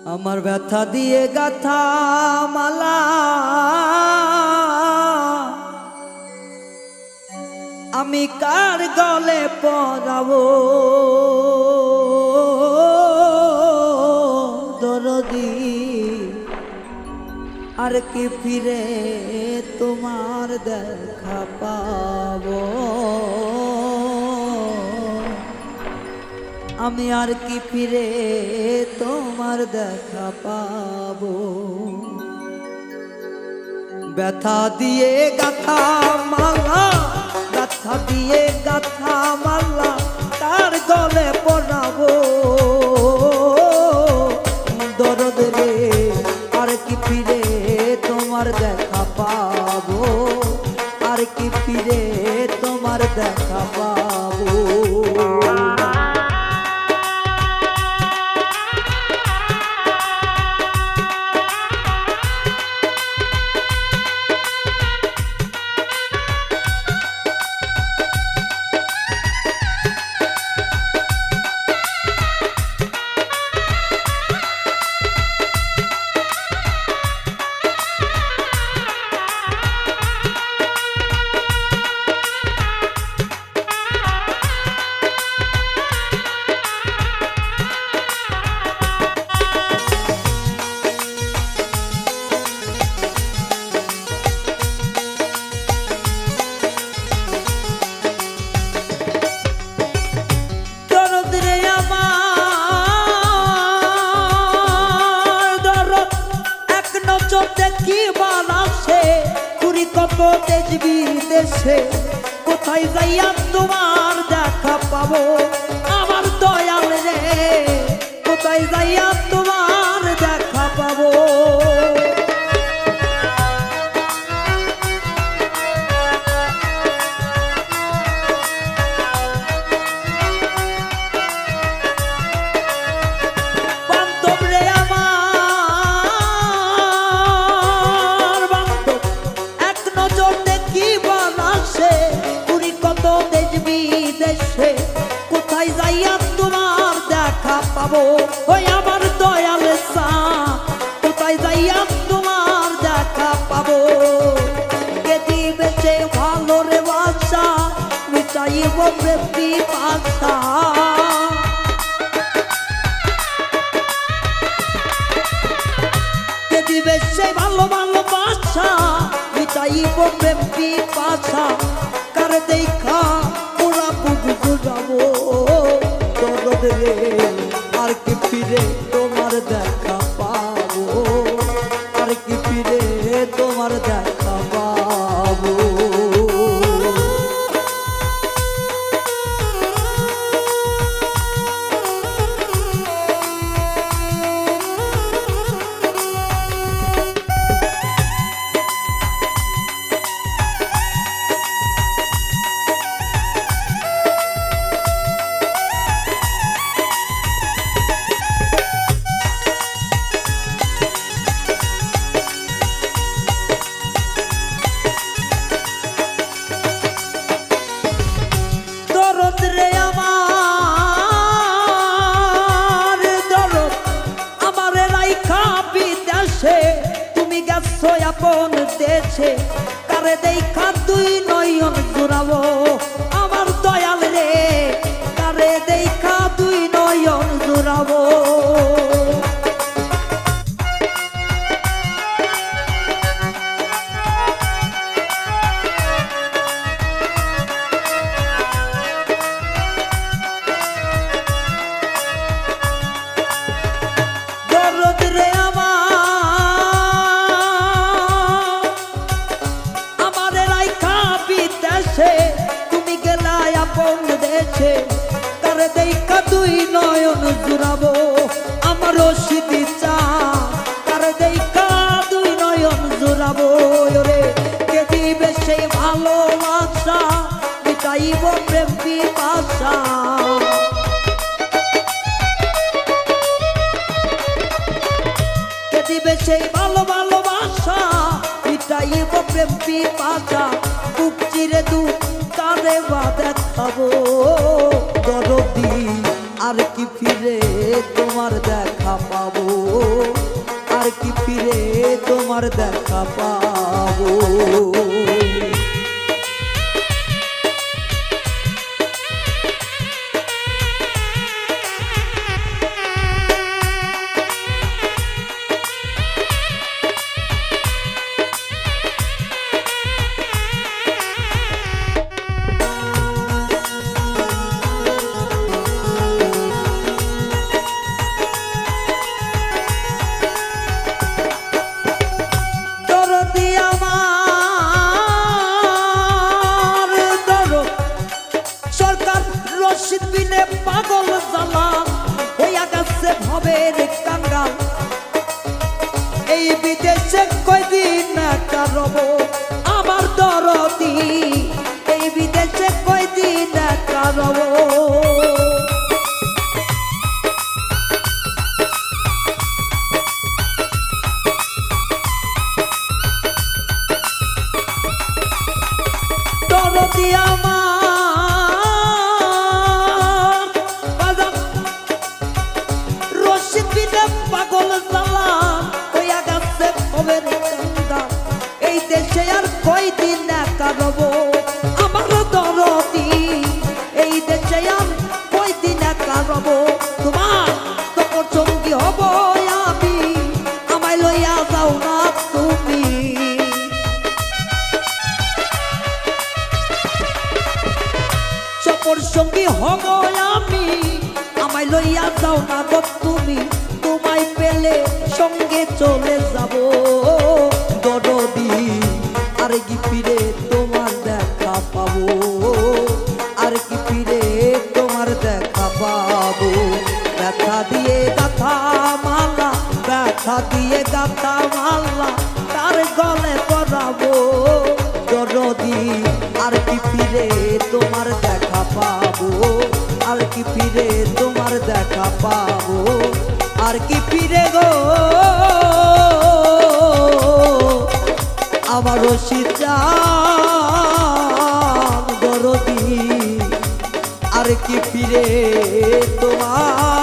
আমার ব্যথা দিয়ে গাথা মালা আমি কার গলে পরাবো দরদি আর কি ফিরে তোমার দেখা পাবো আমি আর কি ফিরে তোমার দেখা পাবো ব্যথা দিয়ে গাথা মালা ব্যথা দিয়ে গাথা মালা তার গলে পরাবো দরদ রে আর কি ফিরে তোমার দেখা পাবো আর কি ফিরে তোমার দেখা পাবো দেশ বিদেশে কোথায় যাইয়া তোমার দেখা পাবো আমার দয়াল রে কোথায় যাইয়া তোমার দেখা পাবো বান্ধব রে আমার বান্ধব এক নজর দেখি বানাসে পুরি কত দেশ বিদেশে কোথায় যাইয়া তোমার দেখা পাবো ওই আমার দয়াল সা কোথায় যাইয়া তোমার দেখা পাবো কে দিবে সে ভালো রে বাসা মিটাইব প্রেমী পাশা কে দিবে সে ভালো ভালোবাসা মিটাইব প্রেমী পাশা কার দেখা ওরা বুক জুড়াবো দরদ রে আর কি ফিরে তোমার দেখা পাবো আর কি ফিরে তোমার দেখা পাবো তুমি গেছো আপন দেশে কারে দেখা দুই নয়ন জুড়াবো আমার দয়াল রে কারে দেখা দুই নয়ন জুড়াবো তুমি গেলাই আপন দেশে কারে দেখা দুই নয়ন জুড়াবো আমার রশিদি চা কারে দেখা দুই নয়ন জুড়াবো রে কে দিবে সেই ভালোবাসা মিটাইব প্রেম পিপাসা কে দিবে সেই ভালো ভালোবাসা মিটাইব প্রেম পিপাসা বুক চিরে দুঃখ কারে বা দেখাবো দরদি আর কি ফিরে তোমার দেখা পাবো, আর কি ফিরে তোমার দেখা পাবো। পাগল জ্বালা হইয়া গেছে ভবের কাঙ্গাল, এই বিদেশে কয়দিন একা রব আমার দরদি, এই বিদেশে কয়দিন একা রব। দরদি আমার পাগল জ্বালা হইয়া গেছে ভবের কাঙ্গাল, এই দেশে আর কয়দিন একা রব আমার দরদি, এই দেশে আর কয়দিন একা রব। তোমার তোর সঙ্গী হব আমি, আমায় লইয়া যাও না তুমি। সপর সঙ্গী হব আমি, আমায় লইয়া যাও না গো তুমি। তোমায় পেলে সঙ্গে চলে যাব দরদি, আর কি ফিরে তোমার দেখা পাবো, আর কি ফিরে তোমার দেখা পাবো। ব্যথা দিয়ে গাথা মালা, ব্যথা দিয়ে গাথা মালা তার গলে পরাবো দরদি, আর কি ফিরে তোমার দেখা পাবো, আর কি ফিরে তোমার দেখা পাবো, আর কি ফিরে গো আমার রশিদ দরদি, আর কি ফিরে তোমার